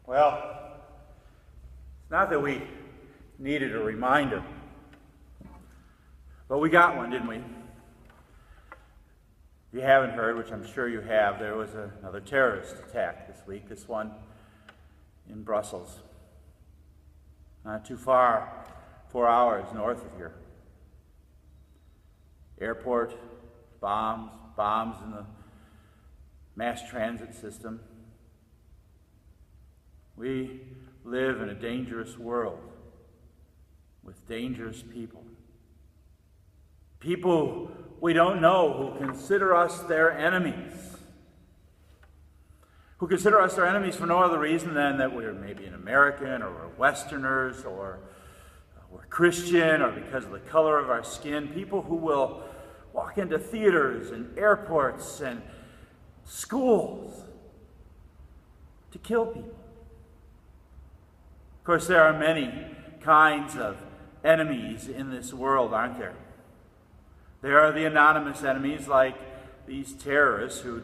Well, it's not that we needed a reminder, but we got one, didn't we? If you haven't heard, which I'm sure you have, there was another terrorist attack this week, this one in Brussels. Not too far, 4 hours north of here. Airport, bombs in the mass transit system. We live in a dangerous world with dangerous people. People we don't know who consider us their enemies. Who consider us their enemies for no other reason than that we're maybe an American or we're Westerners or we're Christian or because of the color of our skin. People who will walk into theaters and airports and schools to kill people. Of course, there are many kinds of enemies in this world, aren't there? There are the anonymous enemies like these terrorists who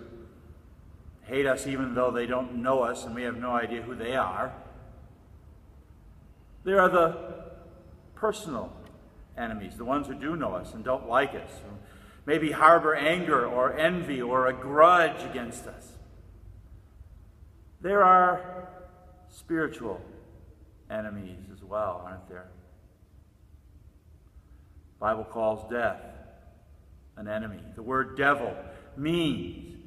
hate us even though they don't know us and we have no idea who they are. There are the personal enemies, the ones who do know us and don't like us, who maybe harbor anger or envy or a grudge against us. There are spiritual enemies as well, aren't there? The Bible calls death an enemy. The word devil means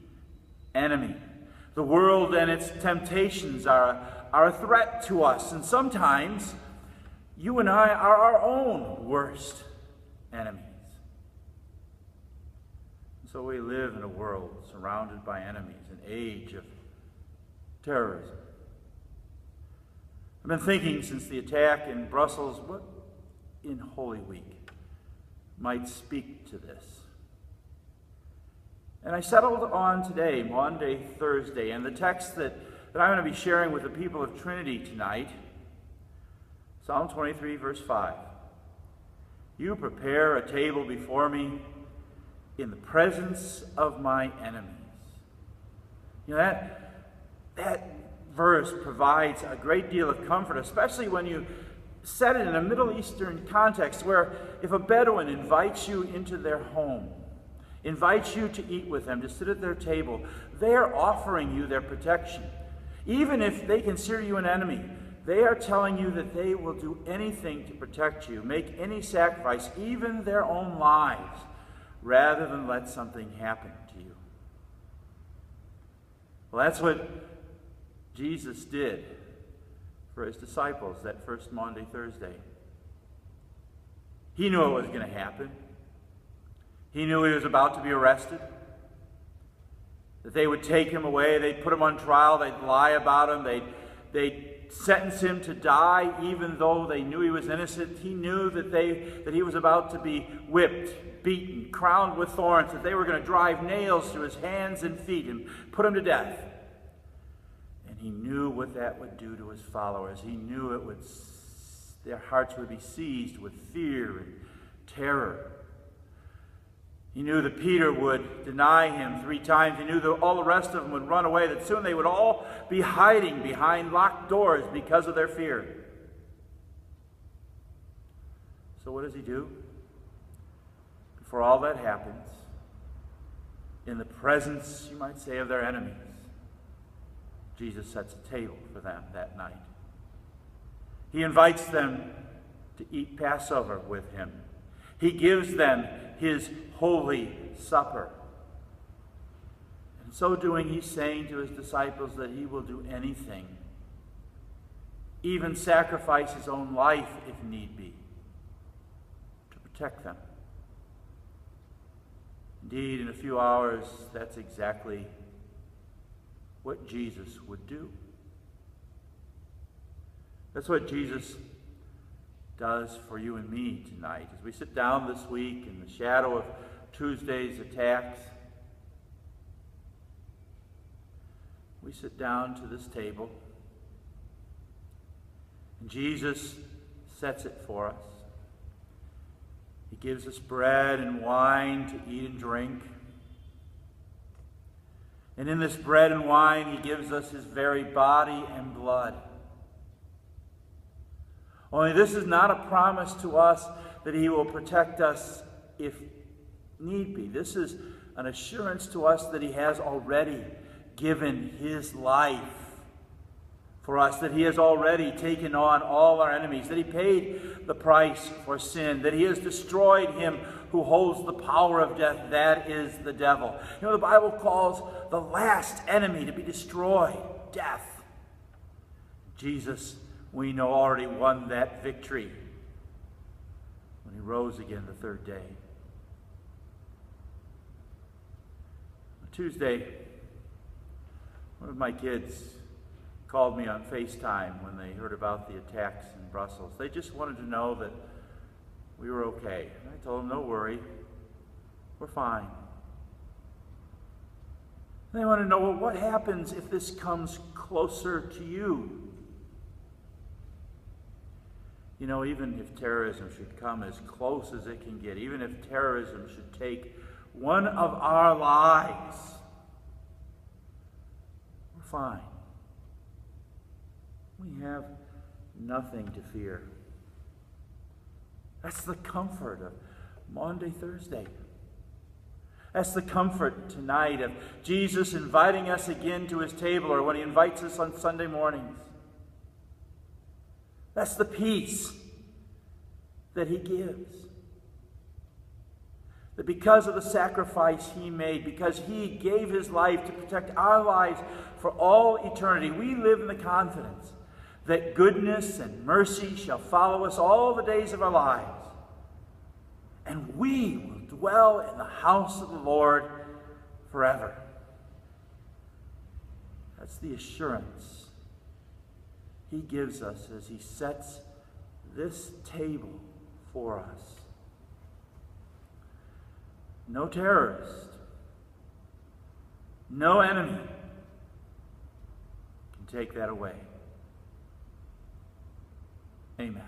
enemy. The world and its temptations are a threat to us, and sometimes you and I are our own worst enemies. So we live in a world surrounded by enemies, an age of terrorism. I've been thinking since the attack in Brussels, what in Holy Week might speak to this? And I settled on today, Monday, Thursday, and the text that I'm going to be sharing with the people of Trinity tonight, Psalm 23, verse 5. You prepare a table before me in the presence of my enemies. You know, that verse provides a great deal of comfort, especially when you set it in a Middle Eastern context where if a Bedouin invites you into their home, invites you to eat with them, to sit at their table, they are offering you their protection. Even if they consider you an enemy, they are telling you that they will do anything to protect you, make any sacrifice, even their own lives, rather than let something happen to you. Well, that's what Jesus did for his disciples that first Maundy, Thursday. He knew it was going to happen. He knew he was about to be arrested, that they would take him away, they'd put him on trial, they'd lie about him, they'd sentence him to die even though they knew he was innocent. He knew that he was about to be whipped, beaten, crowned with thorns, that they were going to drive nails through his hands and feet and put him to death. And he knew what that would do to his followers. He knew their hearts would be seized with fear and terror. He knew that Peter would deny him 3 times. He knew that all the rest of them would run away, that soon they would all be hiding behind locked doors because of their fear. So what does he do? Before all that happens, in the presence, you might say, of their enemies, Jesus sets a table for them that night. He invites them to eat Passover with him. He gives them his holy supper. In so doing, he's saying to his disciples that he will do anything, even sacrifice his own life if need be, to protect them. Indeed, in a few hours, that's exactly what Jesus would do. That's what Jesus does for you and me tonight. As we sit down this week in the shadow of Tuesday's attacks, we sit down to this table, and Jesus sets it for us. He gives us bread and wine to eat and drink. And in this bread and wine, he gives us his very body and blood. Only this is not a promise to us that he will protect us if need be. This is an assurance to us that he has already given his life for us, that he has already taken on all our enemies, that he paid the price for sin, that he has destroyed him who holds the power of death, that is the devil. You know, the Bible calls the last enemy to be destroyed, death. Jesus, we know, already won that victory when he rose again the third day. On Tuesday, one of my kids called me on FaceTime when they heard about the attacks in Brussels. They just wanted to know that we were okay. And I told them, don't worry, we're fine. And they wanted to know, well, what happens if this comes closer to you? You know, even if terrorism should come as close as it can get, even if terrorism should take one of our lives, we're fine. We have nothing to fear. That's the comfort of Maundy Thursday. That's the comfort tonight of Jesus inviting us again to his table, or when he invites us on Sunday mornings. That's the peace that he gives. That because of the sacrifice he made, because he gave his life to protect our lives for all eternity, we live in the confidence that goodness and mercy shall follow us all the days of our lives. And we will dwell in the house of the Lord forever. That's the assurance he gives us as he sets this table for us. No terrorist, no enemy can take that away. Amen.